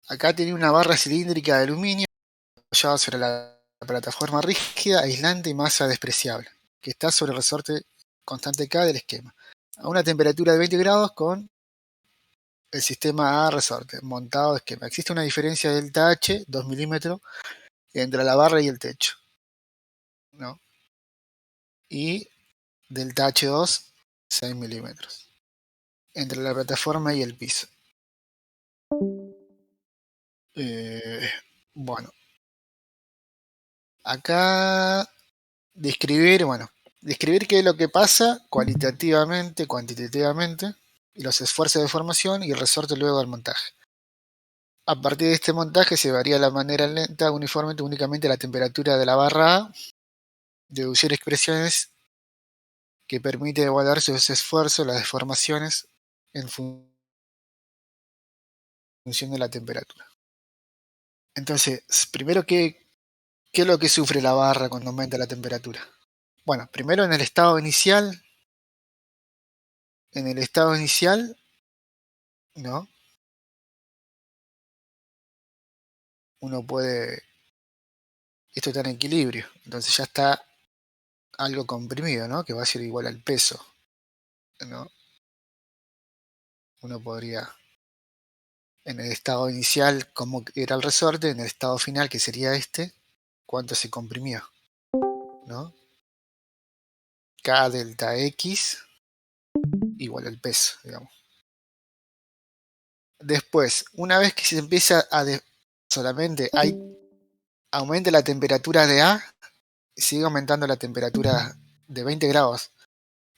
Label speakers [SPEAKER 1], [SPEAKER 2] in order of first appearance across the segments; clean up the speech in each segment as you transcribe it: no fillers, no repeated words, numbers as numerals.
[SPEAKER 1] Acá tiene una barra cilíndrica de aluminio apoyada sobre la plataforma rígida, aislante y masa despreciable, que está sobre el resorte constante K del esquema, a una temperatura de 20 grados con el sistema A resorte, montado de esquema. Existe una diferencia de delta H, 2 milímetros, entre la barra y el techo, ¿no? Y delta H2, 6 milímetros, entre la plataforma y el piso. Eh, bueno, acá describir qué es lo que pasa cualitativamente, cuantitativamente, y los esfuerzos de formación y el resorte luego del montaje. A partir de este montaje se varía de manera lenta, uniformemente, únicamente la temperatura de la barra A, deducir expresiones que permiten evaluar sus esfuerzos, las deformaciones, en función de la temperatura. Entonces, primero, ¿qué es lo que sufre la barra cuando aumenta la temperatura? Bueno, primero en el estado inicial, ¿no? Uno puede, esto está en equilibrio, entonces ya está algo comprimido, ¿no? Que va a ser igual al peso, ¿no? Uno podría, en el estado inicial, como era el resorte, en el estado final, que sería este, cuánto se comprimió, ¿no? K delta X igual al peso, digamos. Después, una vez que se empieza solamente aumenta la temperatura de A, sigue aumentando la temperatura de 20 grados,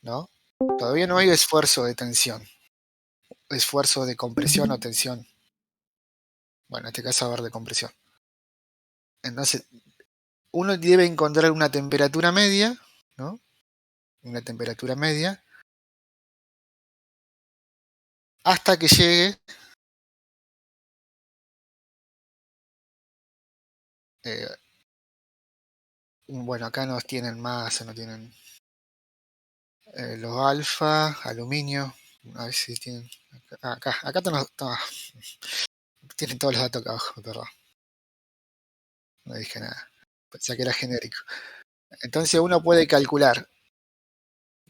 [SPEAKER 1] ¿no? Todavía no hay esfuerzo de tensión, esfuerzo de compresión o tensión. Bueno, en este caso va a haber de compresión. Entonces, uno debe encontrar una temperatura media, ¿no? Una temperatura media, hasta que llegue, eh, bueno, acá nos tienen más, no tienen los alfa, aluminio, a ver si tienen, acá tienen todos los datos acá abajo, perdón, no dije nada, pensé que era genérico. Entonces uno puede calcular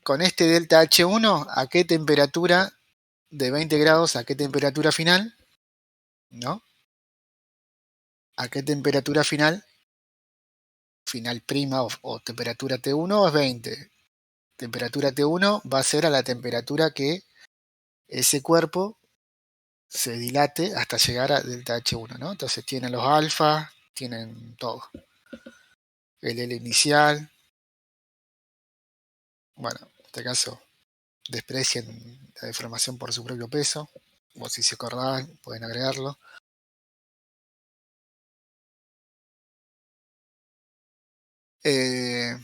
[SPEAKER 1] con este delta H1 a qué temperatura de 20 grados, a qué temperatura final, ¿no? A qué temperatura final, final prima o temperatura T1 es 20. Temperatura T1 va a ser a la temperatura que ese cuerpo se dilate hasta llegar a delta H1, ¿no? Entonces tienen los alfa, tienen todo. El L inicial, bueno, en este caso desprecian la deformación por su propio peso, o si se acordaban, pueden agregarlo. Eh,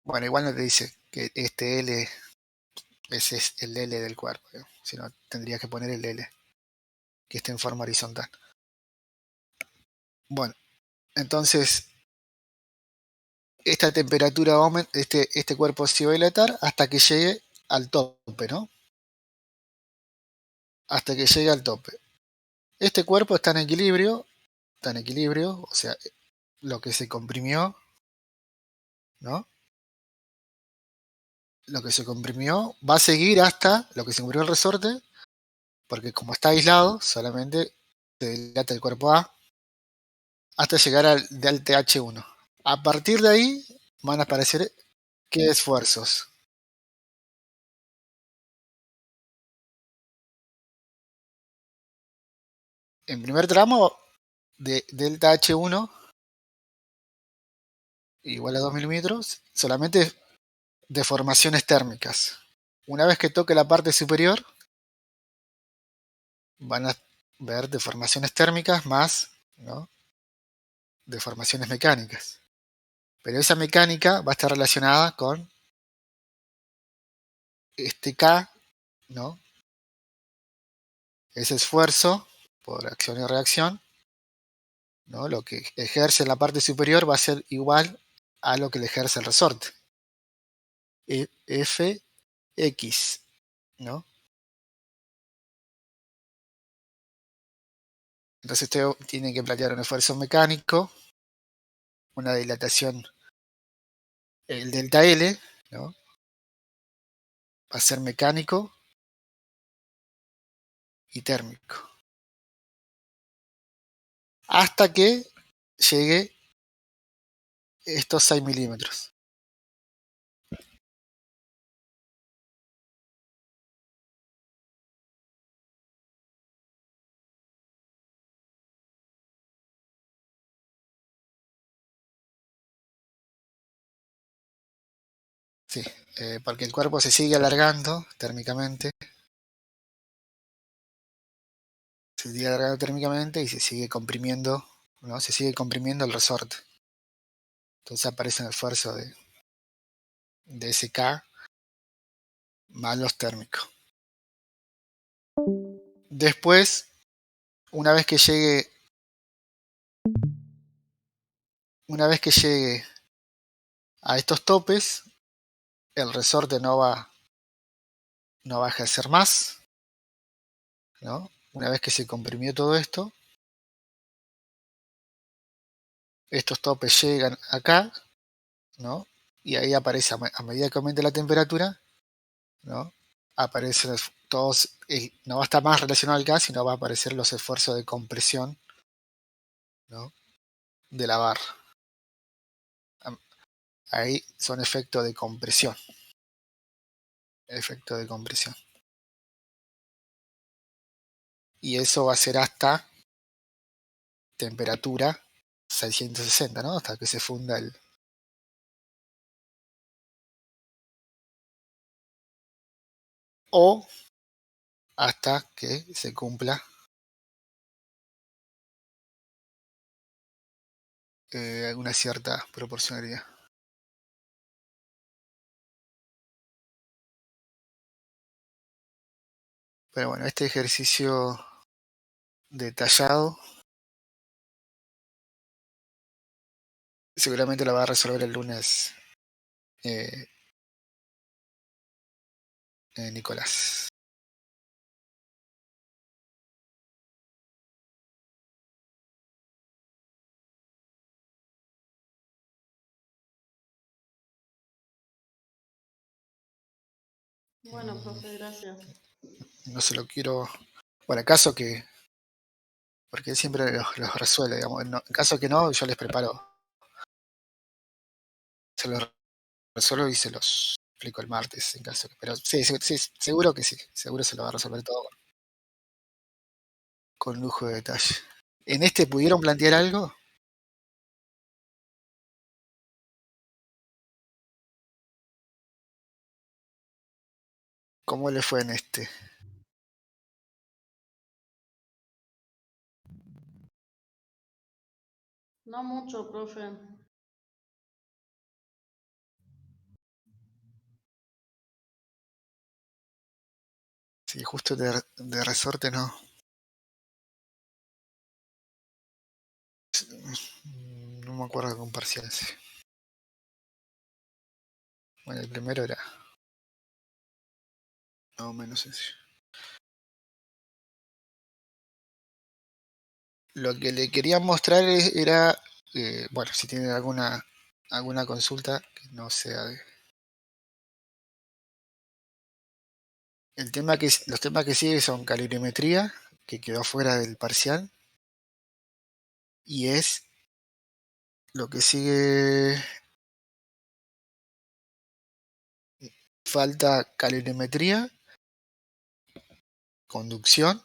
[SPEAKER 1] bueno, igual no te dice que este L ese es el L del cuerpo, ¿no? Si no, tendrías que poner el L, que esté en forma horizontal. Bueno, entonces esta temperatura aumenta, este cuerpo se va a dilatar hasta que llegue al tope, ¿no? Hasta que llegue al tope. Este cuerpo está en equilibrio, o sea, lo que se comprimió, ¿no? Lo que se comprimió va a seguir hasta lo que se comprimió el resorte, porque como está aislado, solamente se dilata el cuerpo A hasta llegar al delta H1. A partir de ahí van a aparecer qué esfuerzos. En primer tramo de delta H1 igual a 2 milímetros, solamente deformaciones térmicas. Una vez que toque la parte superior, van a ver deformaciones térmicas más, ¿no? Deformaciones mecánicas. Pero esa mecánica va a estar relacionada con este K, ¿no? Ese esfuerzo por acción y reacción, ¿no? Lo que ejerce en la parte superior va a ser igual a lo que le ejerce el resorte. Fx, ¿no? Entonces usted tiene que plantear un esfuerzo mecánico, una dilatación, el delta L, ¿no? Va a ser mecánico y térmico. Hasta que llegue estos 6 milímetros. Sí, porque el cuerpo se sigue alargando térmicamente, se sigue alargando térmicamente y se sigue comprimiendo, ¿no? Se sigue comprimiendo el resorte. Entonces aparece un esfuerzo de SK más los térmicos. Después, una vez que llegue, una vez que llegue a estos topes, el resorte no va a ejercer más, ¿no? Una vez que se comprimió todo esto, estos topes llegan acá, ¿no? Y ahí aparece, a medida que aumenta la temperatura, ¿no? Aparecen todos, no va a estar más relacionado al gas, sino va a aparecer los esfuerzos de compresión, ¿no? De la barra. Ahí son efectos de compresión. Efecto de compresión. Y eso va a ser hasta temperatura 660, ¿no? Hasta que se funda el... O hasta que se cumpla alguna cierta proporcionalidad. Pero bueno, este ejercicio detallado seguramente lo va a resolver el lunes eh, Nicolás.
[SPEAKER 2] Bueno, profe, gracias.
[SPEAKER 1] No se lo quiero... Bueno, en caso que... Porque él siempre los resuelve, digamos. En caso que no, yo les preparo. Se los resuelvo y se los explico el martes, en caso que... Pero sí, sí, seguro que sí. Seguro se lo va a resolver todo con lujo de detalle. ¿En este pudieron plantear algo? ¿Cómo le fue en este?
[SPEAKER 2] No mucho, profe.
[SPEAKER 1] Sí, justo de resorte no. No me acuerdo con parciales. Bueno, el primero era más o menos sencillo. Lo que le quería mostrar era, bueno, si tienen alguna consulta que no sea de... Los temas que siguen son calorimetría, que quedó fuera del parcial, y es lo que sigue, falta calorimetría, conducción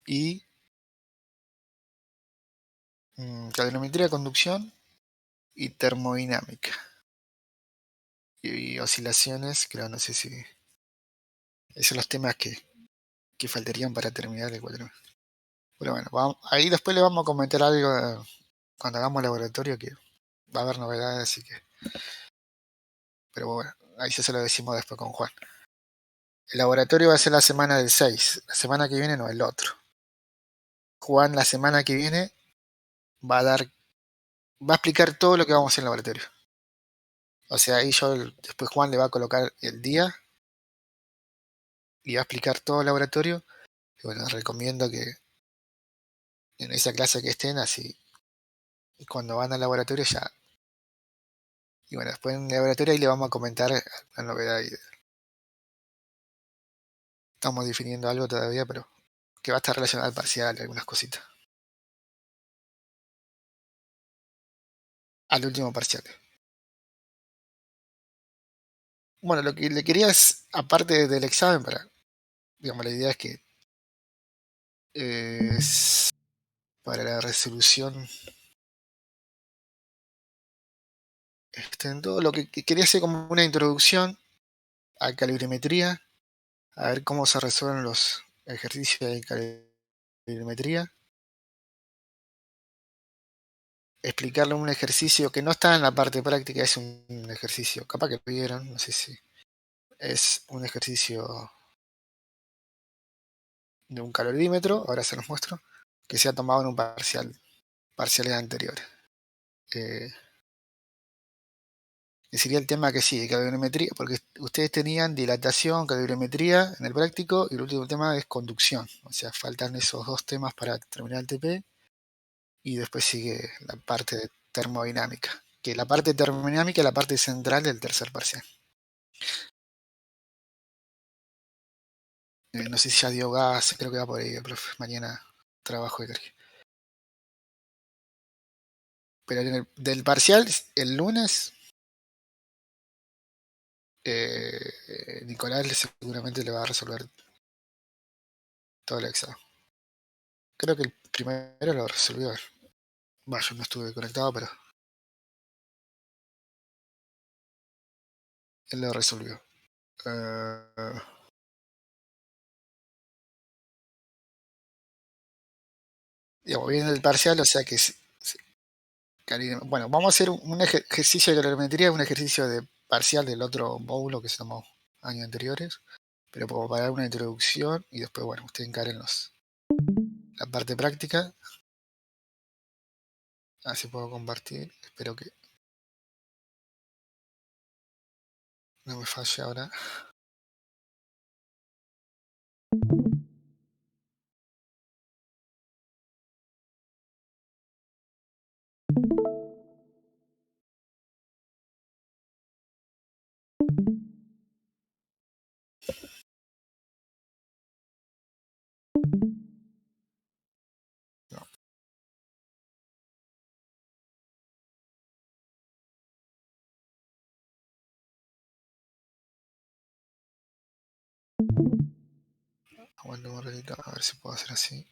[SPEAKER 1] y calorimetría, conducción y termodinámica. Y oscilaciones, creo, no sé si... Esos son los temas que faltarían para terminar el cuatrimestre. Pero bueno, ahí después le vamos a comentar algo cuando hagamos laboratorio, que va a haber novedades, así que... Pero bueno, ahí ya se lo decimos después con Juan. El laboratorio va a ser la semana del 6. La semana que viene no, el otro. Juan la semana que viene va a dar, va a explicar todo lo que vamos a hacer en el laboratorio. O sea, ahí después Juan le va a colocar el día y va a explicar todo el laboratorio. Y bueno, recomiendo en esa clase que estén, así cuando van al laboratorio ya. Y bueno, después en el laboratorio ahí le vamos a comentar la novedad. Estamos definiendo algo todavía, pero que va a estar relacionado al parcial, algunas cositas. Al último parcial. Bueno, lo que le quería es, aparte del examen, digamos, la idea es que para la resolución, en todo lo que quería hacer como una introducción a calorimetría, a ver cómo se resuelven los ejercicios de calorimetría, explicarle un ejercicio que no está en la parte práctica, es un ejercicio, capaz que lo vieron, no sé si es un ejercicio de un calorímetro, ahora se los muestro, que se ha tomado en un parciales anteriores. Que sería el tema que sí, de calorimetría, porque ustedes tenían dilatación, calorimetría en el práctico, y el último tema es conducción. O sea, faltan esos dos temas para terminar el TP, y después sigue la parte de termodinámica. Que la parte de termodinámica es la parte central del tercer parcial. No sé si ya dio gas, creo que va por ahí, profe. Mañana trabajo de energía. Pero del parcial, el lunes, Nicolás seguramente le va a resolver todo el examen. Creo que el primero lo resolvió. Bueno, yo no estuve conectado, pero él lo resolvió. Eh, digamos, viene el parcial, o sea que bueno, vamos a hacer un ejercicio de calorimetría, un ejercicio de parcial del otro módulo que se tomó años anteriores, pero como para dar una introducción y después, bueno, ustedes encaren la parte práctica. Así puedo compartir. Espero que no me falle ahora. No, aguanta un ratito, a ver si puedo hacer así.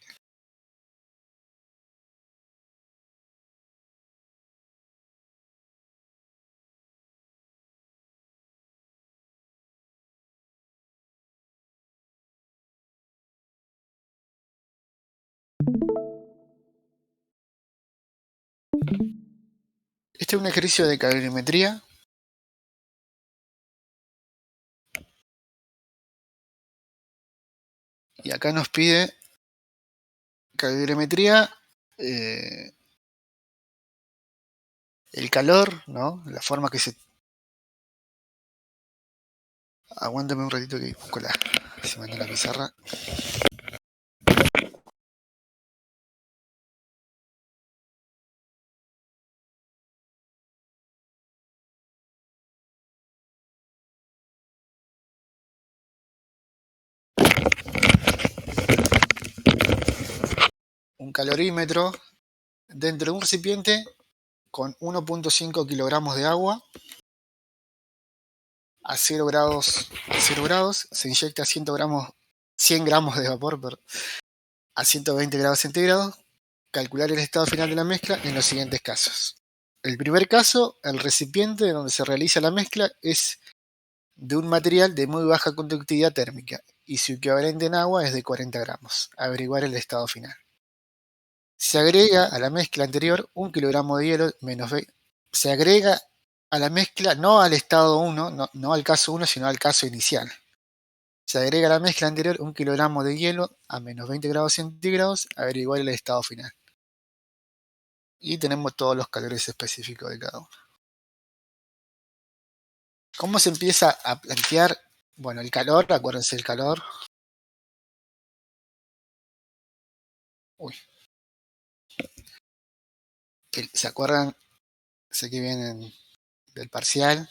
[SPEAKER 1] Este es un ejercicio de calorimetría. Y acá nos pide calorimetría, el calor, ¿no? La forma que se... Aguántame un ratito que busco se manda la pizarra. Un calorímetro dentro de un recipiente con 1.5 kilogramos de agua a 0 grados, se inyecta 100 gramos de vapor a 120 grados centígrados. Calcular el estado final de la mezcla en los siguientes casos. El primer caso, el recipiente donde se realiza la mezcla es de un material de muy baja conductividad térmica y su equivalente en agua es de 40 gramos. Averiguar el estado final. Se agrega a la mezcla anterior 1 kilogramo de hielo menos 20. Se agrega a la mezcla no al estado 1, no al caso 1, sino al caso inicial. Se agrega a la mezcla anterior 1 kilogramo de hielo a menos 20 grados centígrados, averiguar el estado final. Y tenemos todos los calores específicos de cada uno. ¿Cómo se empieza a plantear? Bueno, el calor, acuérdense el calor. Uy, ¿Se acuerdan? Sé que vienen del parcial,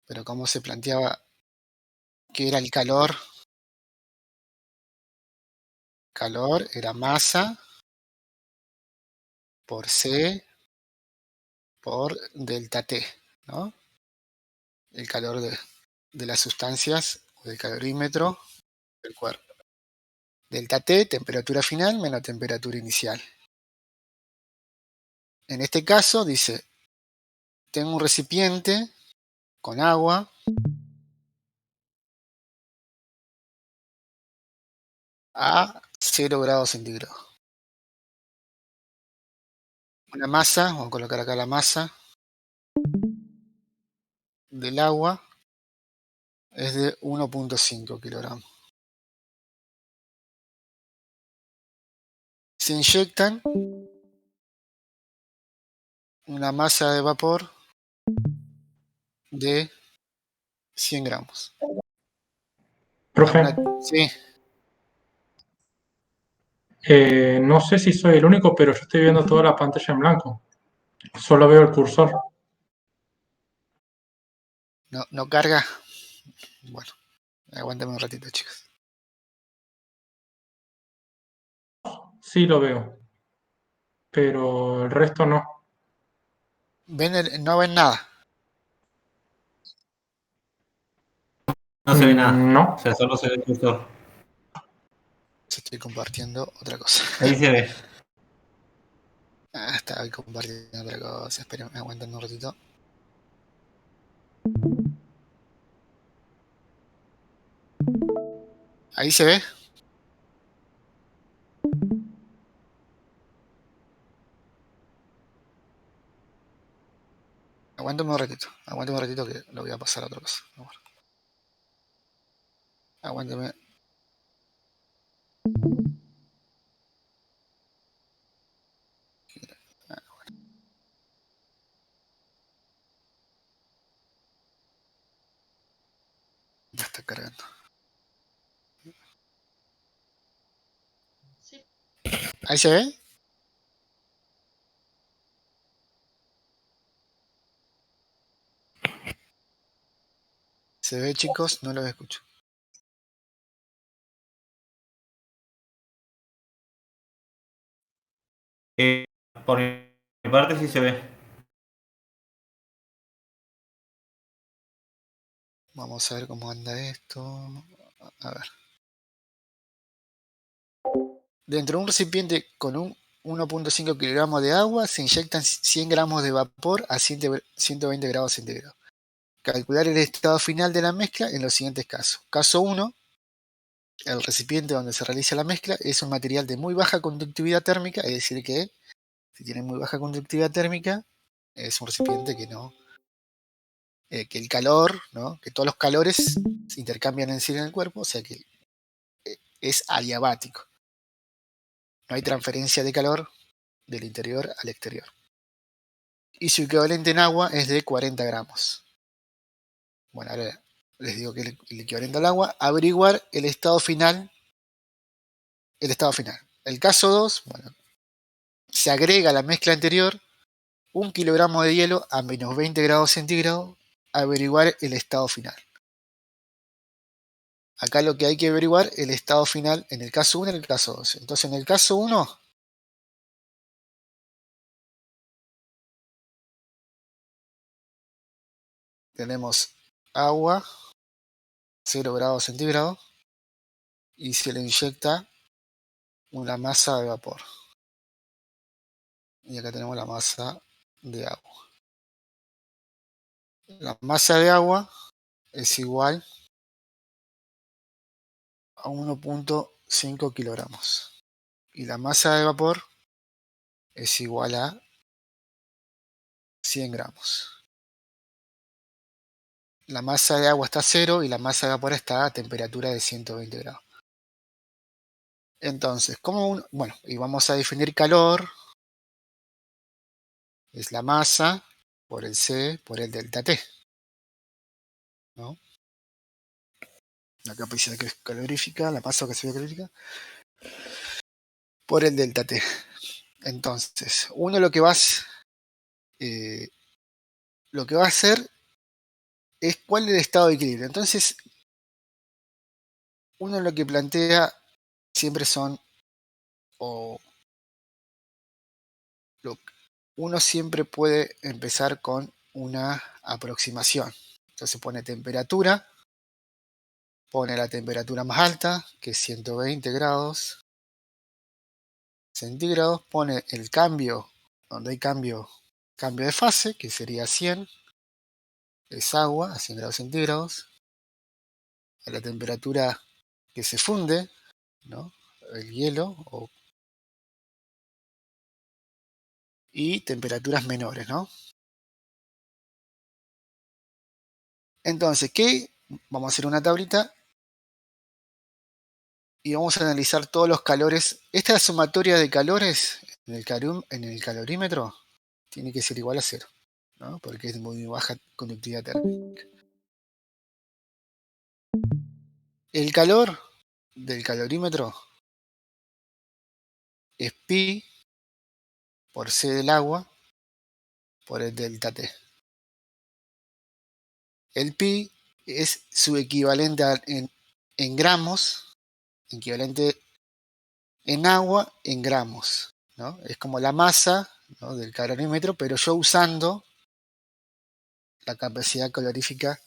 [SPEAKER 1] pero cómo se planteaba que era el calor. Calor era masa por C por delta T, ¿no? El calor de las sustancias, o del calorímetro del cuerpo. Delta T, temperatura final menos temperatura inicial. En este caso dice, tengo un recipiente con agua a 0 grados centígrados. Una masa, vamos a colocar acá la masa del agua es de 1.5 kilogramos. Se inyectan una masa de vapor de 100 gramos.
[SPEAKER 3] Profe,
[SPEAKER 1] Sí,
[SPEAKER 3] no sé si soy el único, pero yo estoy viendo toda la pantalla en blanco. Solo veo el cursor.
[SPEAKER 1] no carga. Bueno, aguántame un ratito, chicos.
[SPEAKER 3] Sí lo veo, pero el resto no.
[SPEAKER 1] No ven nada.
[SPEAKER 4] No se ve nada.
[SPEAKER 3] No.
[SPEAKER 4] O sea, solo se ve el cursor.
[SPEAKER 1] Estoy compartiendo otra cosa.
[SPEAKER 4] Ahí se ve.
[SPEAKER 1] Estaba compartiendo otra cosa. Esperen, aguanten un ratito. Ahí se ve. Aguántame un ratito que lo voy a pasar a otra cosa. Aguántame. Ya está cargando.
[SPEAKER 2] Sí.
[SPEAKER 1] ¿Ahí se ve? ¿Se ve, chicos? No los escucho.
[SPEAKER 4] Por mi parte sí se ve.
[SPEAKER 1] Vamos a ver cómo anda esto. A ver. Dentro de un recipiente con un 1.5 kilogramos de agua se inyectan 100 gramos de vapor a 120 grados centígrados. Calcular el estado final de la mezcla en los siguientes casos. Caso 1. El recipiente donde se realiza la mezcla es un material de muy baja conductividad térmica, es decir que si tiene muy baja conductividad térmica, es un recipiente que no, que el calor, ¿no? Que todos los calores se intercambian en sí en el cuerpo, o sea que es adiabático. No hay transferencia de calor del interior al exterior. Y su equivalente en agua es de 40 gramos. Bueno, ahora les digo que el equivalente al agua, averiguar el estado final. El estado final. El caso 2, bueno, se agrega a la mezcla anterior 1 kilogramo de hielo a menos 20 grados centígrados, averiguar el estado final. Acá lo que hay que averiguar el estado final en el caso 1 y en el caso 2. Entonces en el caso 1 tenemos agua, 0 grados centígrados, y se le inyecta una masa de vapor. Y acá tenemos la masa de agua. La masa de agua es igual a 1.5 kilogramos. Y la masa de vapor es igual a 100 gramos. La masa de agua está a 0 y la masa de vapor está a temperatura de 120 grados. Entonces, bueno, y vamos a definir calor, es la masa por el C por el delta T, ¿no? La capacidad que es calorífica, la masa que se ve calorífica, por el delta T. Entonces, uno lo que va a hacer es cuál es el estado de equilibrio. Entonces, uno lo que plantea siempre son, o uno siempre puede empezar con una aproximación. Entonces pone temperatura, pone la temperatura más alta, que es 120 grados centígrados, pone el cambio, donde hay cambio de fase, que sería 100, es agua a 100 grados centígrados, a la temperatura que se funde, ¿no? El hielo, y temperaturas menores, ¿no? Entonces, ¿qué? Vamos a hacer una tablita y vamos a analizar todos los calores. Esta sumatoria de calores en el calorímetro tiene que ser igual a 0, ¿no? Porque es muy baja conductividad térmica. El calor del calorímetro es pi por C del agua por el delta T. El pi es su equivalente en gramos, equivalente en agua en gramos, ¿no? Es como la masa, ¿no?, del calorímetro, pero yo usando la capacidad calorífica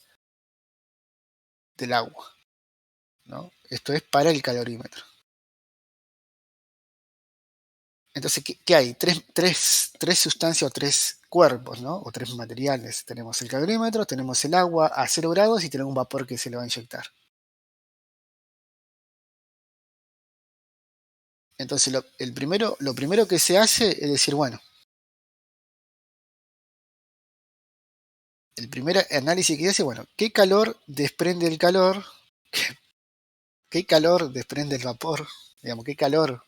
[SPEAKER 1] del agua, ¿no? Esto es para el calorímetro. Entonces, ¿qué hay? Tres sustancias o tres cuerpos, ¿no? O tres materiales. Tenemos el calorímetro, tenemos el agua a 0 grados y tenemos un vapor que se le va a inyectar. Entonces, lo primero que se hace es decir, bueno, el primer análisis que se hace, bueno, ¿qué calor desprende el calor? ¿Qué calor desprende el vapor? Digamos, ¿qué calor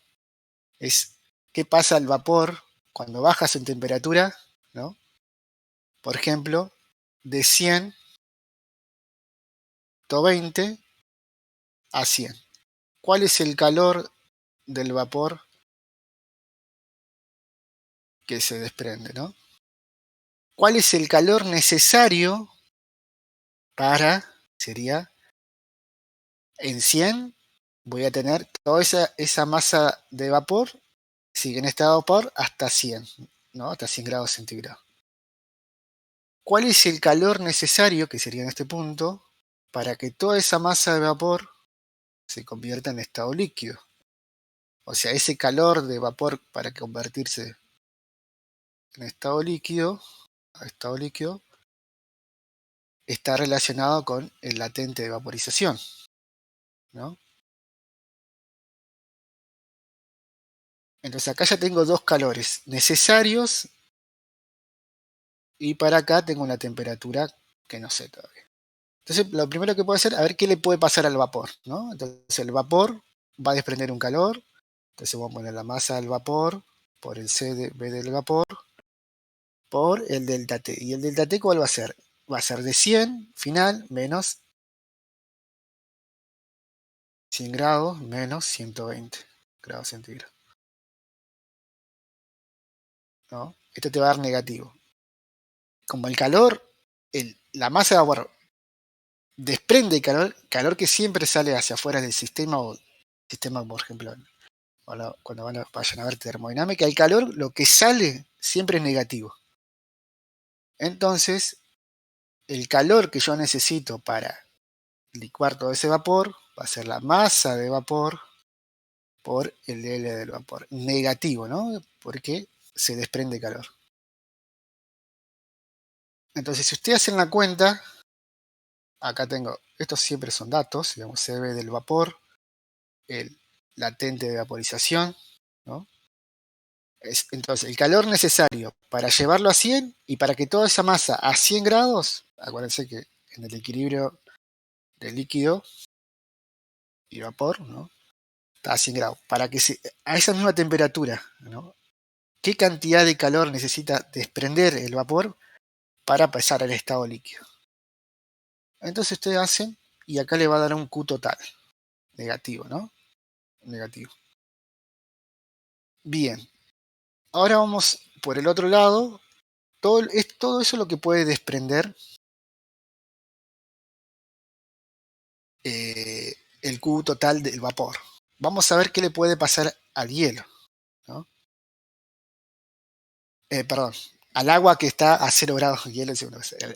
[SPEAKER 1] es? ¿Qué pasa al vapor cuando baja su temperatura, ¿no? Por ejemplo, de 120 a 100. ¿Cuál es el calor del vapor que se desprende, ¿no? ¿Cuál es el calor necesario sería en 100, voy a tener toda esa masa de vapor, sigue en estado de vapor hasta 100, ¿no? Hasta 100 grados centígrados. ¿Cuál es el calor necesario, que sería en este punto, para que toda esa masa de vapor se convierta en estado líquido? O sea, ese calor de vapor para convertirse en estado líquido, está relacionado con el latente de vaporización, ¿no? Entonces acá ya tengo dos calores necesarios y para acá tengo una temperatura que no sé todavía. Entonces lo primero que puedo hacer, a ver qué le puede pasar al vapor, ¿no? Entonces el vapor va a desprender un calor, entonces voy a poner la masa del vapor por el CdV del vapor por el delta T. ¿Y el delta T cuál va a ser? Va a ser de 100 final menos 100 grados menos 120 grados centígrados, ¿no? Esto te va a dar negativo. Como el calor, la masa de vapor desprende calor que siempre sale hacia afuera del sistema, o sistema, por ejemplo, cuando vayan a ver termodinámica, el calor, lo que sale siempre es negativo. Entonces, el calor que yo necesito para licuar todo ese vapor va a ser la masa de vapor por el L del vapor. Negativo, ¿no? Porque se desprende calor. Entonces, si ustedes hacen la cuenta, acá tengo, estos siempre son datos, digamos, CdV del vapor, el latente de vaporización, ¿no? Entonces, el calor necesario para llevarlo a 100 y para que toda esa masa a 100 grados, acuérdense que en el equilibrio de líquido y vapor, ¿no?, está a 100 grados. Para que a esa misma temperatura, ¿no?, ¿qué cantidad de calor necesita desprender el vapor para pasar al estado líquido? Entonces ustedes hacen, y acá le va a dar un Q total, negativo, ¿no? Negativo. Bien. Ahora vamos por el otro lado. Todo eso es lo que puede desprender el Q total del vapor. Vamos a ver qué le puede pasar al hielo, ¿no? Perdón, al agua que está a 0 grados, hielo,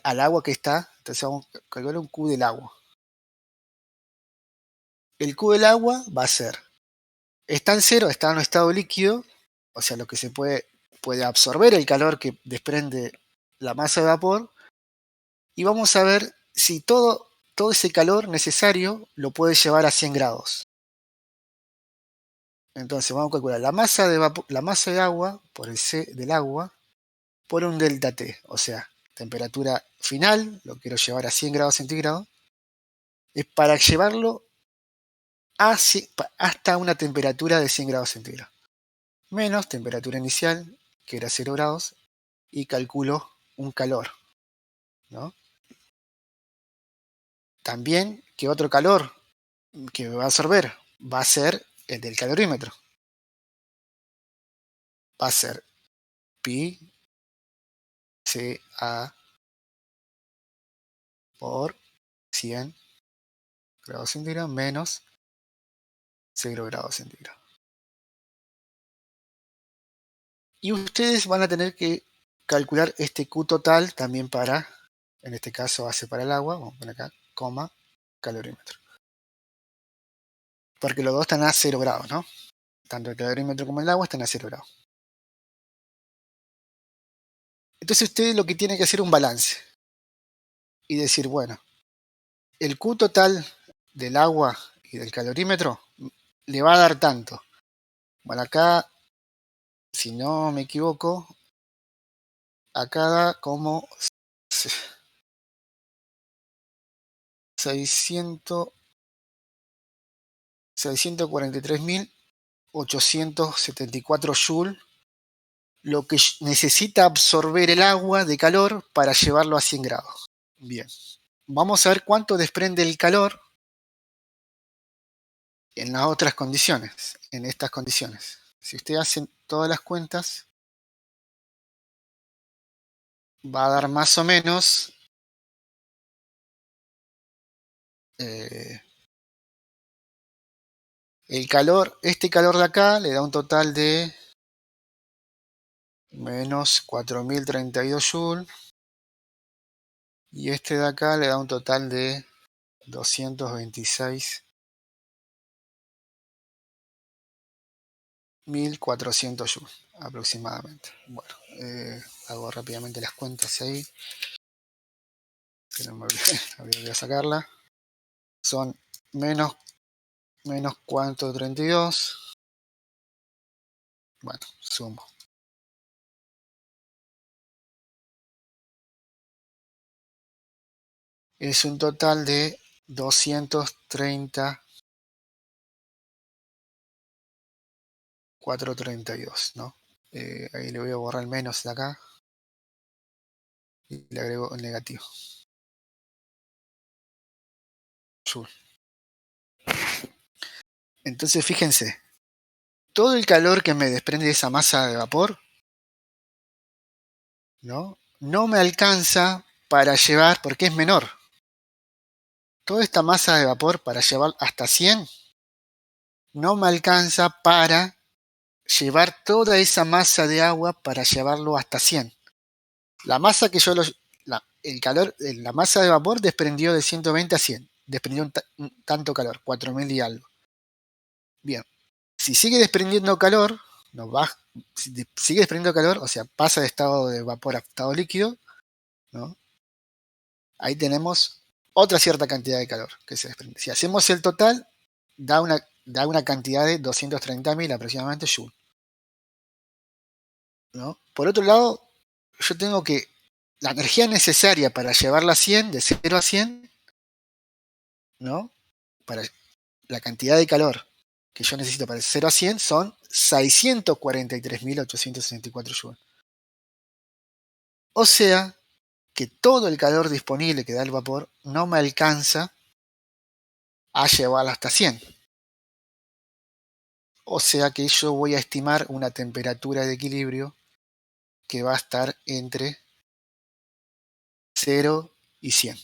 [SPEAKER 1] al agua que está, entonces vamos a calcular un Q del agua. El Q del agua va a ser, está en cero, está en un estado líquido, o sea, lo que se puede absorber el calor que desprende la masa de vapor, y vamos a ver si todo ese calor necesario lo puede llevar a 100 grados. Entonces vamos a calcular la masa de agua por el C del agua por un delta T, o sea, temperatura final, lo quiero llevar a 100 grados centígrados, es para llevarlo hasta una temperatura de 100 grados centígrados, menos temperatura inicial, que era 0 grados, y calculo un calor, ¿no? También, ¿qué otro calor que me va a absorber? Va a ser el del calorímetro. Va a ser pi CA por 100 grados centígrados menos 0 grados centígrados. Y ustedes van a tener que calcular este Q total también para, en este caso hace para el agua, vamos a poner acá, coma, calorímetro. Porque los dos están a 0 grados, ¿no? Tanto el calorímetro como el agua están a 0 grados. Entonces ustedes lo que tienen que hacer es un balance. Y decir, bueno, el Q total del agua y del calorímetro le va a dar tanto. Bueno, acá, si no me equivoco, acá da como 643.874 joules, lo que necesita absorber el agua de calor para llevarlo a 100 grados. Bien, vamos a ver cuánto desprende el calor en las otras condiciones, en estas condiciones. Si ustedes hacen todas las cuentas, va a dar más o menos el calor, este calor de acá le da un total de menos 4032 joules, y este de acá le da un total de 226.400 joules aproximadamente. Bueno, hago rápidamente las cuentas ahí, que no me olvidé sacarla. Son menos 432. Bueno, sumo. Es un total de 230.432, ¿no? Ahí le voy a borrar el menos de acá y le agrego el negativo. Joule. Entonces fíjense, todo el calor que me desprende esa masa de vapor, ¿no? No me alcanza para llevar, porque es menor. Toda esta masa de vapor para llevar hasta 100 no me alcanza para llevar toda esa masa de agua para llevarlo hasta 100. La masa que yo el calor, la masa de vapor desprendió de 120 a 100. Desprendió tanto calor, 4000 y algo. Bien, si sigue desprendiendo calor, si sigue desprendiendo calor, o sea, pasa de estado de vapor a estado líquido, ¿no? Ahí tenemos otra cierta cantidad de calor que se desprende. Si hacemos el total, da una cantidad de 230.000 aproximadamente joules, ¿no? Por otro lado, yo tengo que la energía necesaria para llevarla a 100, de 0 a 100, ¿no? Para la cantidad de calor que yo necesito para de 0 a 100 son 643.864 joules. O sea que todo el calor disponible que da el vapor no me alcanza a llevarla hasta 100. O sea que yo voy a estimar una temperatura de equilibrio que va a estar entre 0 y 100.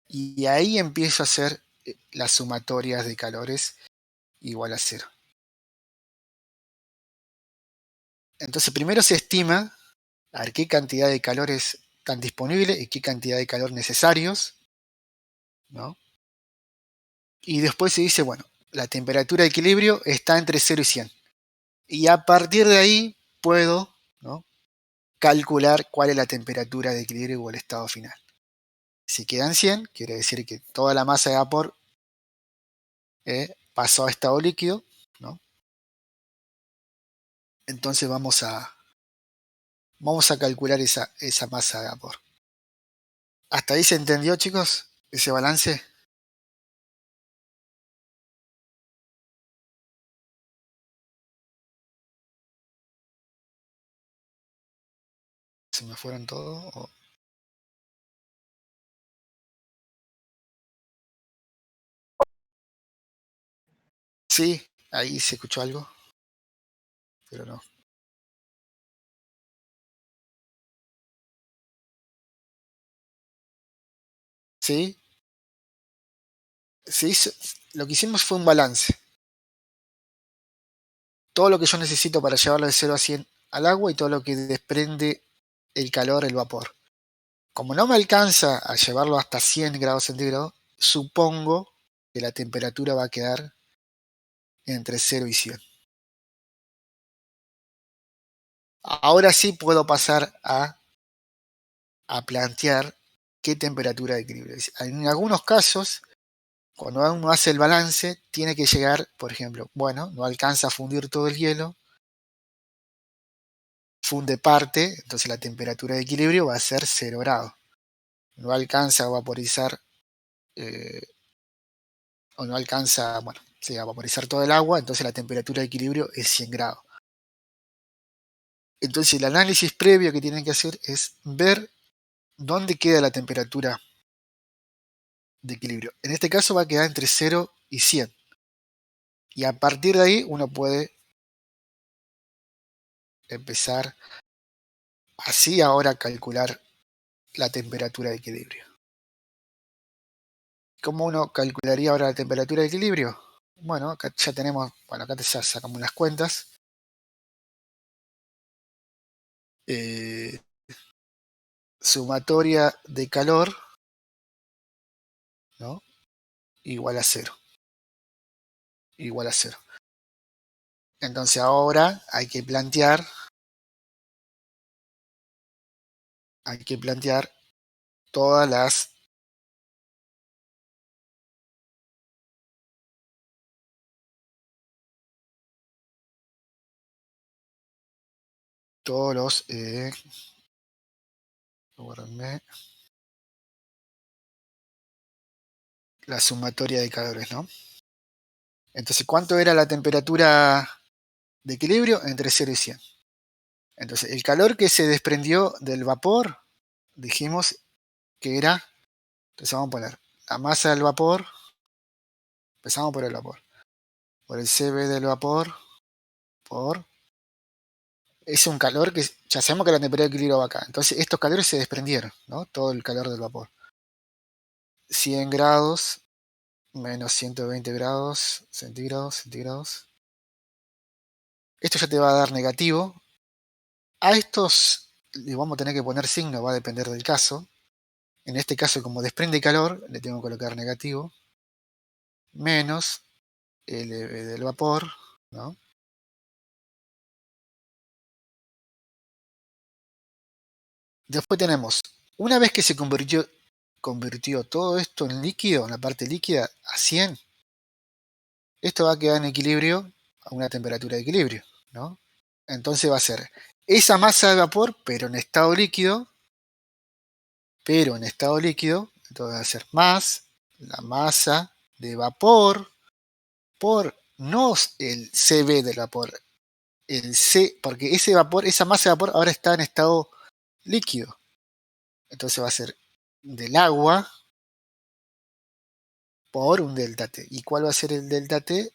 [SPEAKER 1] Y ahí empiezo a hacer las sumatorias de calores igual a 0. Entonces primero se estima a ver qué cantidad de calores están disponibles y qué cantidad de calor necesarios, ¿no? Y después se dice, bueno, la temperatura de equilibrio está entre 0 y 100. Y a partir de ahí puedo, ¿no?, calcular cuál es la temperatura de equilibrio o el estado final. Si quedan 100, quiere decir que toda la masa de vapor pasó a estado líquido, ¿no? Entonces vamos a calcular esa masa de vapor. ¿Hasta ahí se entendió, chicos? Ese balance. ¿Se me fueron todos? Sí, ahí se escuchó algo, pero no. Sí, lo que hicimos fue un balance. Todo lo que yo necesito para llevarlo de 0 a 100 al agua y todo lo que desprende el calor, el vapor. Como no me alcanza a llevarlo hasta 100 grados centígrados, supongo que la temperatura va a quedar entre 0 y 100. Ahora sí puedo pasar a plantear qué temperatura de equilibrio. En algunos casos, cuando uno hace el balance, tiene que llegar, por ejemplo, bueno, no alcanza a fundir todo el hielo, funde parte, entonces la temperatura de equilibrio va a ser 0 grados. No alcanza a vaporizar, o no alcanza, bueno, sí, a vaporizar todo el agua, entonces la temperatura de equilibrio es 100 grados. Entonces el análisis previo que tienen que hacer es ver dónde queda la temperatura de equilibrio. En este caso va a quedar entre 0 y 100. Y a partir de ahí uno puede empezar así ahora a calcular la temperatura de equilibrio. ¿Cómo uno calcularía ahora la temperatura de equilibrio? Bueno, acá ya tenemos, bueno, acá ya sacamos las cuentas. Sumatoria de calor, ¿no?, igual a 0. Igual a 0. Entonces ahora hay que plantear todas las todos los la sumatoria de calores, ¿no? Entonces, ¿cuánto era la temperatura de equilibrio? Entre 0 y 100. Entonces, el calor que se desprendió del vapor, dijimos que era, entonces vamos a poner la masa del vapor, empezamos por el vapor, por el CB del vapor, es un calor que ya sabemos que la temperatura de equilibrio va acá. Entonces, estos calores se desprendieron, ¿no? Todo el calor del vapor. 100 grados menos 120 grados centígrados. Esto ya te va a dar negativo. A estos le vamos a tener que poner signo, va a depender del caso. En este caso, como desprende calor, le tengo que colocar negativo. Menos el del vapor, ¿no? Después tenemos, una vez que se convirtió todo esto en líquido, en la parte líquida, a 100, esto va a quedar en equilibrio a una temperatura de equilibrio, ¿no? Entonces va a ser esa masa de vapor, pero en estado líquido, entonces va a ser más la masa de vapor por no el CB del vapor, el C, porque ese vapor, esa masa de vapor ahora está en estado líquido. Entonces va a ser del agua por un delta T. ¿Y cuál va a ser el delta T?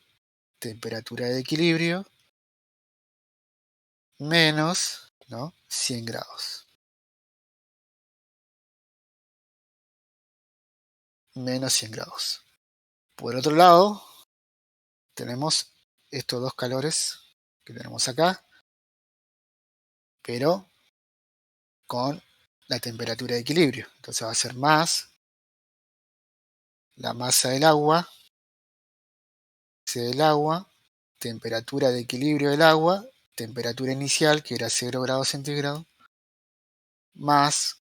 [SPEAKER 1] temperatura de equilibrio menos, ¿no? 100 grados. Menos 100 grados. Por otro lado, tenemos estos dos calores que tenemos acá, pero con la temperatura de equilibrio. Entonces va a ser más la masa del agua, temperatura de equilibrio del agua, temperatura inicial, que era 0 grados centígrados, más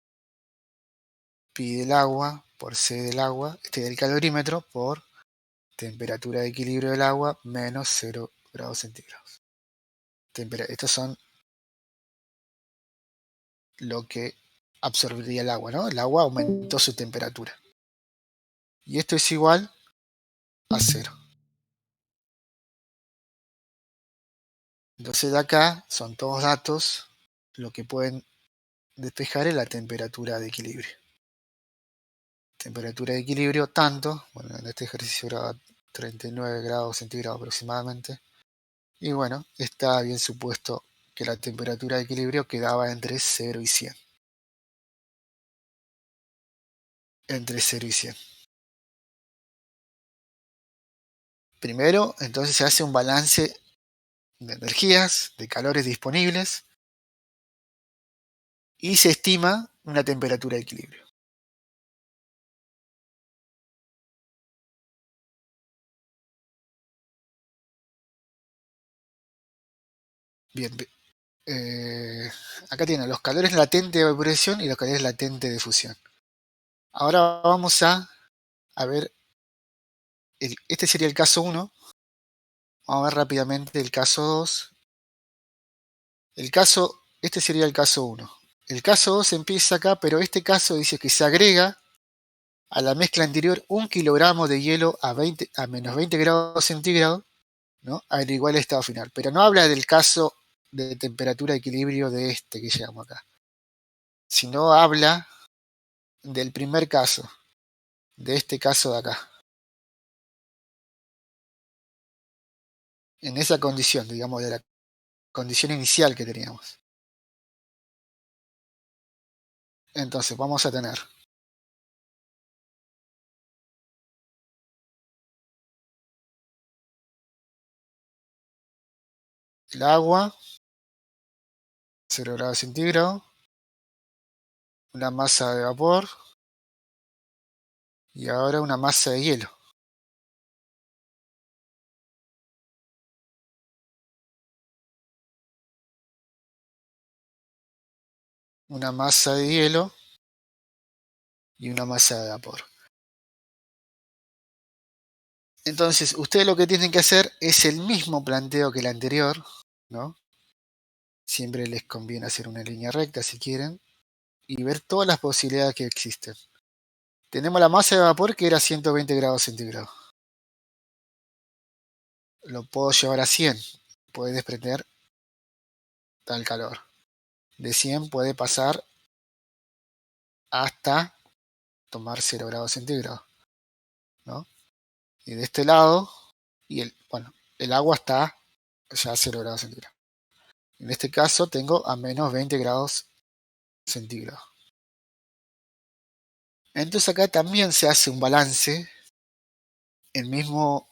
[SPEAKER 1] pi del agua por C del agua, del calorímetro, por temperatura de equilibrio del agua menos 0 grados centígrados. Estos son lo que absorbería el agua, ¿no? El agua aumentó su temperatura. Y esto es igual a 0. Entonces de acá son todos datos, lo que pueden despejar es la temperatura de equilibrio. Temperatura de equilibrio tanto, bueno, en este ejercicio era 39 grados centígrados aproximadamente. Y bueno, está bien supuesto que la temperatura de equilibrio quedaba entre 0 y 100. Entre 0 y 100. Primero, entonces se hace un balance de energías, de calores disponibles, y se estima una temperatura de equilibrio. Bien, acá tienen los calores latentes de evaporación y los calores latentes de fusión. Ahora vamos a ver, este sería el caso 1. Vamos a ver rápidamente el caso 2. Este sería el caso 1. El caso 2 empieza acá, pero este caso dice que se agrega a la mezcla anterior 1 kilogramo de hielo a menos 20 grados centígrados, ¿no? Al igual estado final. Pero no habla del caso de temperatura de equilibrio de este que llegamos acá, sino habla del primer caso, de este caso de acá. En esa condición, digamos, de la condición inicial que teníamos. Entonces vamos a tener el agua, 0 grados centígrados, una masa de vapor y ahora una masa de hielo. Una masa de hielo y una masa de vapor. Entonces, ustedes lo que tienen que hacer es el mismo planteo que el anterior, ¿no? Siempre les conviene hacer una línea recta si quieren y ver todas las posibilidades que existen. Tenemos la masa de vapor que era 120 grados centígrados. Lo puedo llevar a 100. Puede desprender tal calor. De 100 puede pasar hasta tomar 0 grados centígrados, ¿no? Y de este lado, el agua está ya a 0 grados centígrados. En este caso tengo a menos 20 grados centígrados. Entonces acá también se hace un balance, el mismo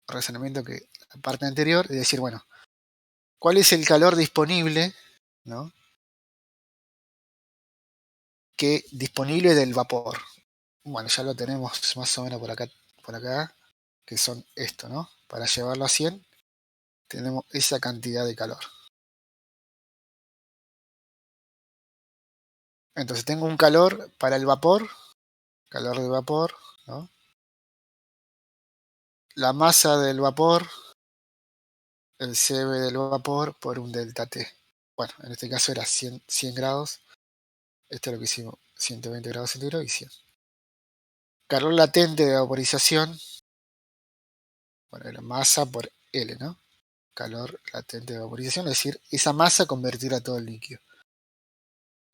[SPEAKER 1] razonamiento que la parte anterior, es decir, bueno, ¿cuál es el calor disponible, ¿no? Disponible del vapor? Bueno, ya lo tenemos más o menos por acá, que son esto, ¿no? Para llevarlo a 100, tenemos esa cantidad de calor. Entonces tengo un calor para el vapor, calor del vapor, ¿no? La masa del vapor, el Cv del vapor por un delta T. Bueno, en este caso era 100 grados. Esto es lo que hicimos, 120 grados centígrados y 100. Calor latente de vaporización, bueno, era masa por L, ¿no? Calor latente de vaporización, es decir, esa masa convertirla todo en líquido.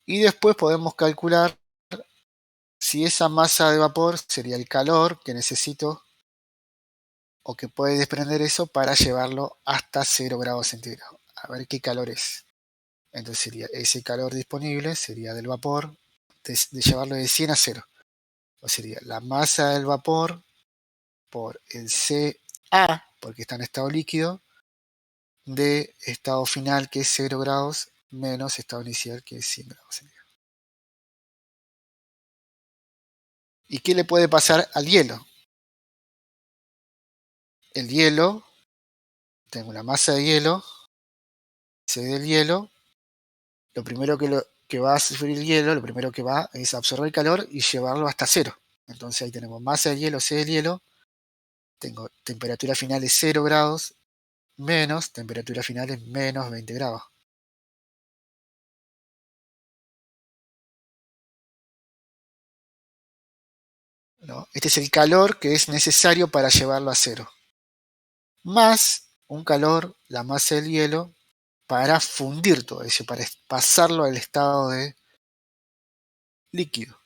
[SPEAKER 1] Y después podemos calcular si esa masa de vapor sería el calor que necesito o que puede desprender eso para llevarlo hasta 0 grados centígrados. A ver qué calor es. Entonces sería ese calor disponible, sería del vapor, de llevarlo de 100 a 0. O sería la masa del vapor por el CA, porque está en estado líquido, de estado final que es 0 grados menos estado inicial que es 100 grados centígrados. ¿Y qué le puede pasar al hielo? El hielo, tengo una masa de hielo, C del hielo, lo primero que va a sufrir el hielo, lo primero que va es absorber calor y llevarlo hasta 0. Entonces ahí tenemos masa de hielo, C del hielo, tengo temperatura final de 0 grados menos temperatura final es menos 20 grados. ¿No? Este es el calor que es necesario para llevarlo a 0. Más un calor, la masa del hielo, para fundir todo eso, para pasarlo al estado de líquido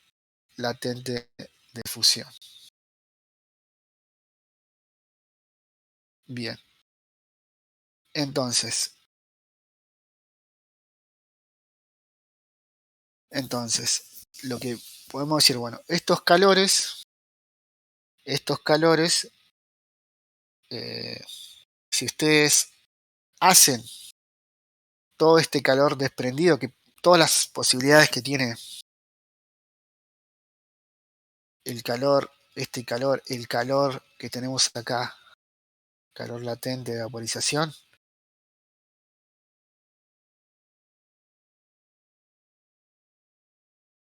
[SPEAKER 1] latente de fusión. Bien. Entonces, lo que podemos decir, bueno, estos calores, si ustedes hacen todo este calor desprendido, que todas las posibilidades que tiene el calor, el calor que tenemos acá, calor latente de vaporización,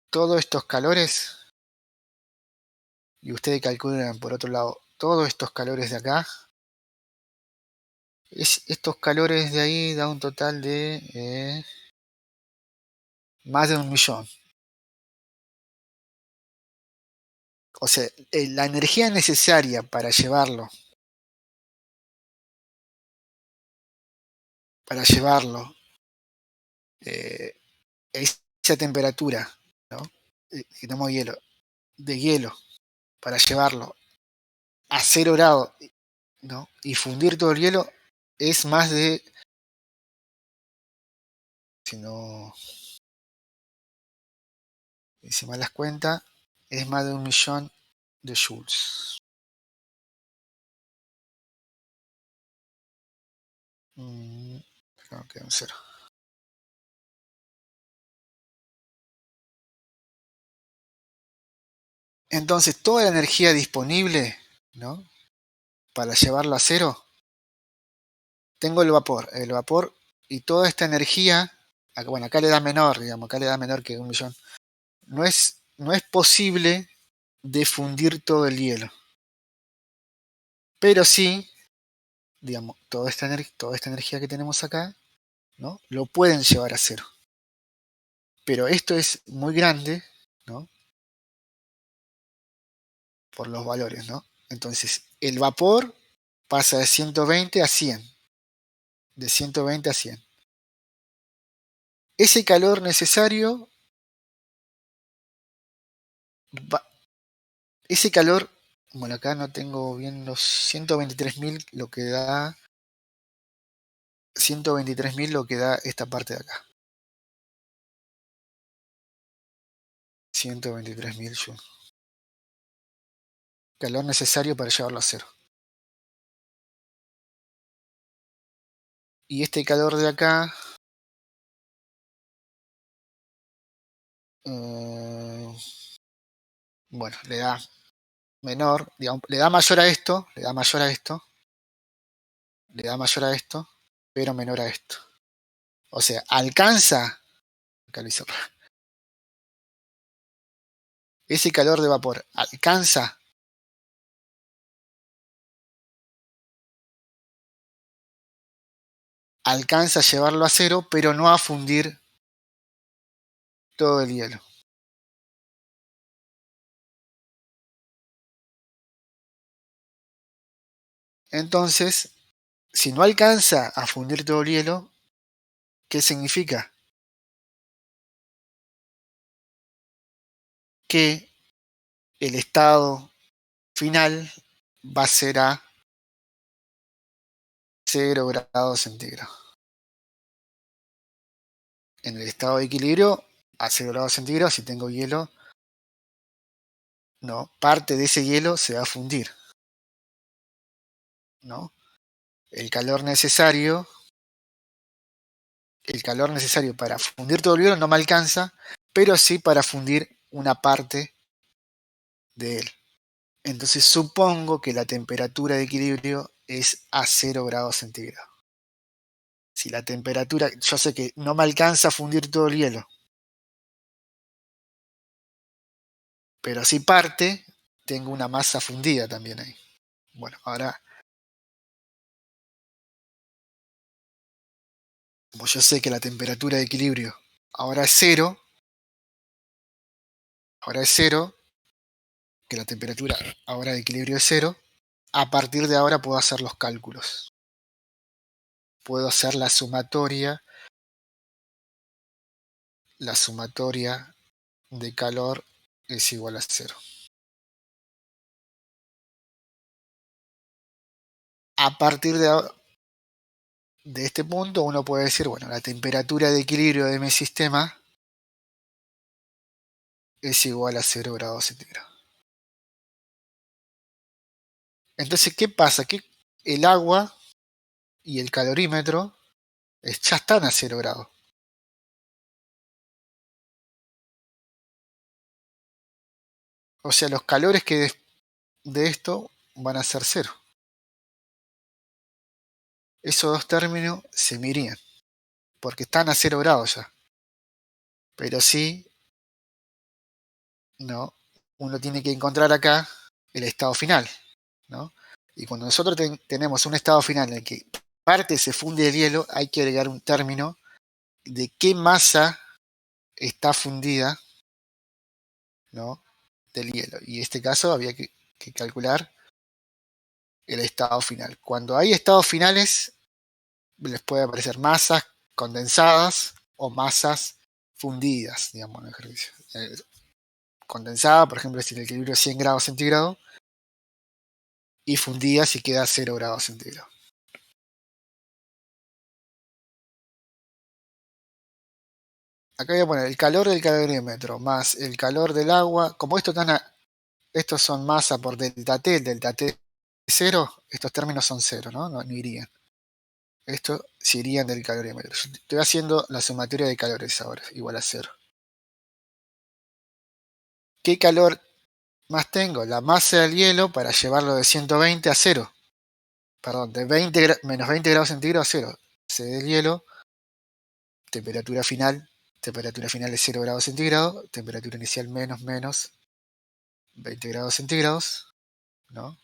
[SPEAKER 1] todos estos calores, y ustedes calculan por otro lado, todos estos calores de acá, estos calores de ahí da un total de más de 1.000.000. O sea, la energía necesaria para llevarlo eh, esa temperatura, ¿no? Tenemos hielo, de hielo, para llevarlo a 0 grados, ¿no? Y fundir todo el hielo es más de, si no hice mal las cuentas, es más de 1.000.000 de joules. Creo que un 0. Entonces, toda la energía disponible, ¿no? Para llevarlo a 0, tengo el vapor y toda esta energía, bueno, acá le da menor, digamos, acá le da menor que 1.000.000. No es posible de fundir todo el hielo. Pero sí, digamos, toda esta energía que tenemos acá, ¿no? Lo pueden llevar a 0. Pero esto es muy grande, ¿no? Por los valores, ¿no? Entonces, el vapor pasa de 120 a 100. De 120 a 100. Ese calor necesario, ese calor, bueno, acá no tengo bien los 123.000, lo que da 123.000 lo que da esta parte de acá. 123.000 joules. Calor necesario para llevarlo a 0. Y este calor de acá, bueno, le da menor, digamos, le da mayor a esto, le da mayor a esto, le da mayor a esto, pero menor a esto. O sea, alcanza, acá lo hice, ese calor de vapor alcanza a llevarlo a 0, pero no a fundir todo el hielo. Entonces, si no alcanza a fundir todo el hielo, ¿qué significa? Que el estado final va a ser a 0 grados centígrados. En el estado de equilibrio, a 0 grados centígrados, si tengo hielo, no, parte de ese hielo se va a fundir, ¿no? El calor necesario para fundir todo el hielo no me alcanza, pero sí para fundir una parte de él. Entonces supongo que la temperatura de equilibrio es a 0 grados centígrados. Si la temperatura, yo sé que no me alcanza a fundir todo el hielo, pero si parte, tengo una masa fundida también ahí. Bueno, ahora, como yo sé que la temperatura de equilibrio ahora es cero, que la temperatura ahora de equilibrio es cero, a partir de ahora puedo hacer los cálculos. Puedo hacer la sumatoria de calor es igual a cero. A partir de este punto uno puede decir, bueno, la temperatura de equilibrio de mi sistema es igual a 0 grados centígrados. Entonces, ¿qué pasa? Que el agua y el calorímetro ya están a 0 grados. O sea, los calores que de esto van a ser cero. Esos dos términos se me irían, porque están a 0 grados ya. Pero sí, no, uno tiene que encontrar acá el estado final, ¿no? Y cuando nosotros tenemos un estado final en el que parte se funde el hielo, hay que agregar un término de qué masa está fundida, ¿no?, del hielo. Y en este caso había que calcular el estado final. Cuando hay estados finales, les puede aparecer masas condensadas o masas fundidas, digamos, en el ejercicio. Condensada, por ejemplo, si el equilibrio es 100 grados centígrados, y fundida si queda 0 grados centígrados. Acá voy a poner el calor del calorímetro más el calor del agua. Como estos son masa por delta T, el delta T es 0, estos términos son 0, ¿no? No irían. Estos sí irían del calorímetro. Yo estoy haciendo la sumatoria de calores ahora, igual a 0. ¿Qué calor más tengo? La masa del hielo para llevarlo de 120 a 0. Perdón, de menos 20 grados centígrados a 0. C del hielo, temperatura final es 0 grados centígrados, temperatura inicial menos 20 grados centígrados, ¿no?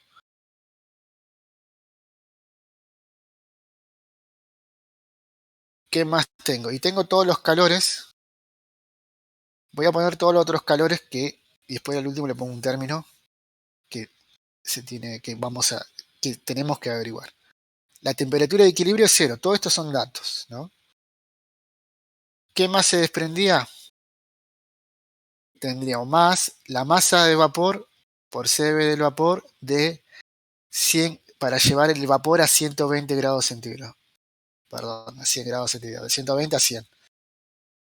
[SPEAKER 1] ¿Qué más tengo? Y tengo todos los calores. Voy a poner todos los otros calores y después al último le pongo un término que tenemos que averiguar. La temperatura de equilibrio es 0. Todo esto son datos, ¿no? ¿Qué más se desprendía? Tendríamos más la masa de vapor por CB del vapor de 100 para llevar el vapor a 120 grados centígrados. Perdón, a 100 grados centígrados. De 120 a 100.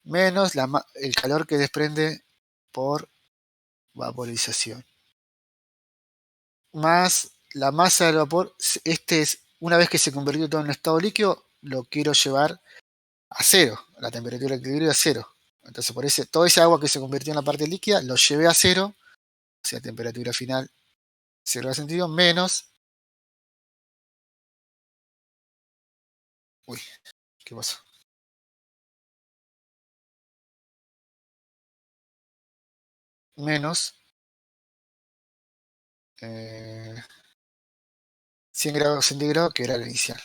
[SPEAKER 1] Menos el calor que desprende por vaporización. Más la masa del vapor. Una vez que se convirtió todo en estado líquido, lo quiero llevar a 0. La temperatura de equilibrio a 0. Entonces, por eso, todo ese agua que se convirtió en la parte líquida, lo llevé a 0. O sea, temperatura final 0 grados centígrados menos. Uy, ¿qué pasó? Menos 100 grados centígrados, que era el inicial.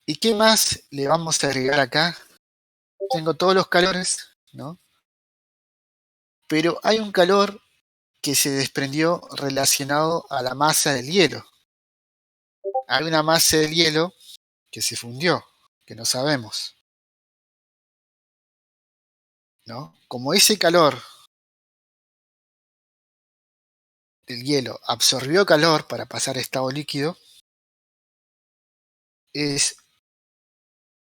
[SPEAKER 1] ¿Y qué más le vamos a agregar acá? Tengo todos los calores, ¿no? Pero hay un calor que se desprendió relacionado a la masa del hielo. Hay una masa del hielo que se fundió, que no sabemos, ¿no? Como ese calor del hielo absorbió calor para pasar a estado líquido, es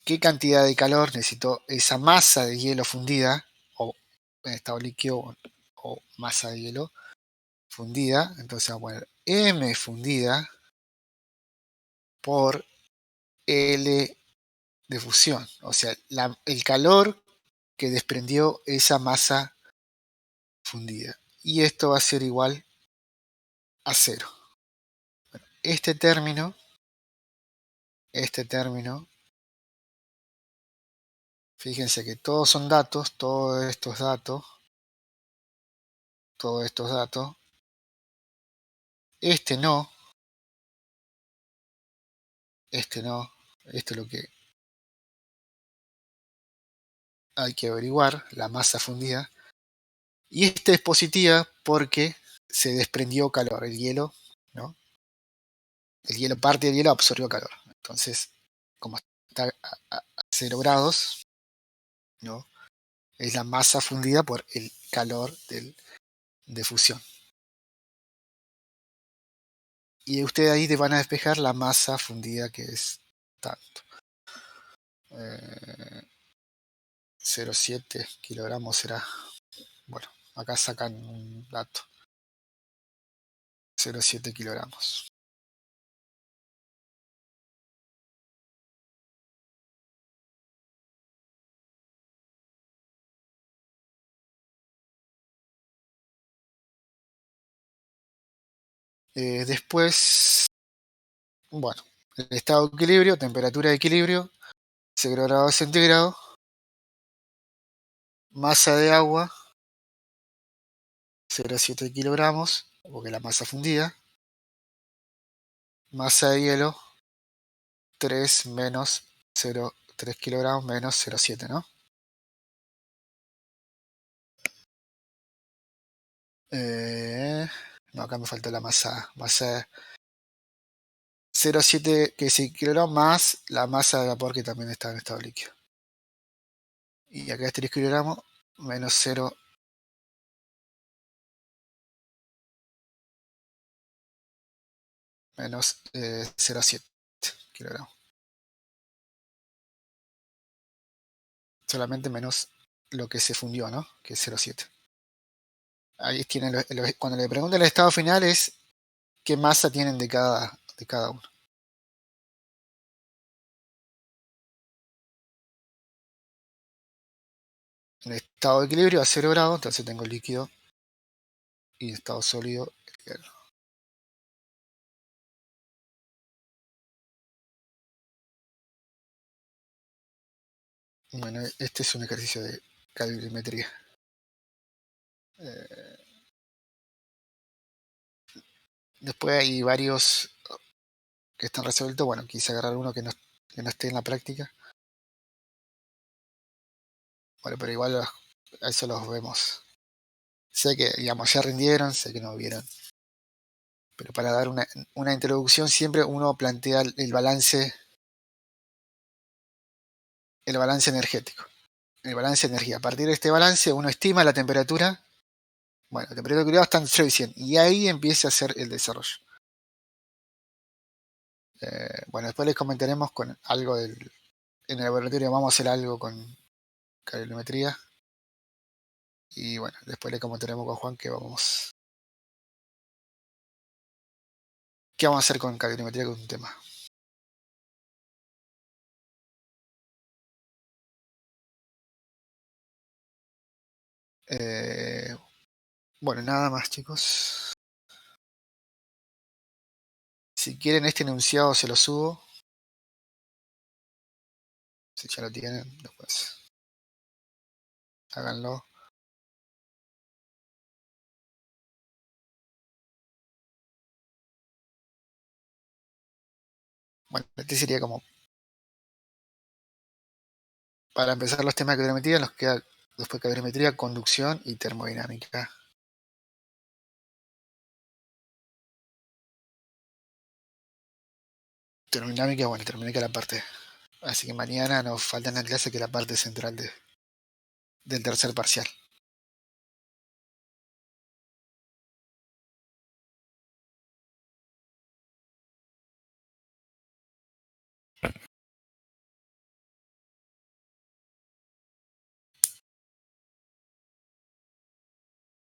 [SPEAKER 1] qué cantidad de calor necesitó esa masa de hielo fundida, o en estado líquido, o masa de hielo fundida. Entonces vamos a poner M fundida por L de fusión. O sea, el calor que desprendió esa masa fundida. Y esto va a ser igual a cero. Este término, fíjense que todos son datos, todos estos datos, este no, esto es lo que hay que averiguar, la masa fundida. Y esta es positiva porque se desprendió calor, el hielo, ¿no? Parte del hielo absorbió calor. Entonces, como está a 0 grados, ¿no? Es la masa fundida por el calor de fusión. Y ustedes ahí te van a despejar la masa fundida, que es tanto. 0,7 kilogramos será. Bueno, acá sacan un dato. 0,7 kilogramos. Después, bueno, el estado de equilibrio, temperatura de equilibrio, 0 grados centígrados, masa de agua, 0,7 kilogramos, porque la masa fundida, masa de hielo, 3 menos 0,3 kilogramos menos 0,7, ¿no? No, acá me faltó la masa 0,7 que es kilogramos más la masa de vapor que también está en estado líquido. Y acá es 3 kilogramos menos 0 menos 0,7 kilogramos. Solamente menos lo que se fundió, ¿no? Que es 0,7. Ahí tienen cuando le preguntan el estado final es qué masa tienen de cada uno. En estado de equilibrio a 0 grados, entonces tengo líquido y estado sólido. Bueno, este es un ejercicio de calorimetría. Después hay varios que están resueltos. Bueno, quise agarrar uno que no esté en la práctica. Bueno, pero igual a eso los vemos. Sé que, digamos, ya rindieron, sé que no vieron. Pero para dar una introducción siempre uno plantea el balance energético. El balance de energía. A partir de este balance uno estima la temperatura. Bueno, la temperatura equilibrada está en 0 y 100. Y ahí empieza a hacer el desarrollo. Bueno, después les comentaremos con algo en el laboratorio. Vamos a hacer algo con calorimetría. Y bueno, después le comentaremos con Juan qué vamos a hacer con calorimetría, con un tema. Bueno, nada más, chicos. Si quieren este enunciado se lo subo. Si ya lo tienen, después háganlo. Bueno, este sería como para empezar los temas de calorimetría. Nos queda después calorimetría, conducción y termodinámica. Termodinámica, bueno, termodinámica la parte. Así que mañana nos falta en la clase que es la parte central del tercer parcial.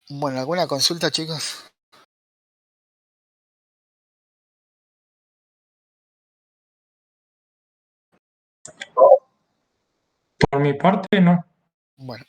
[SPEAKER 1] Bueno, ¿alguna consulta, chicos?
[SPEAKER 3] Por mi parte, no.
[SPEAKER 1] Bueno,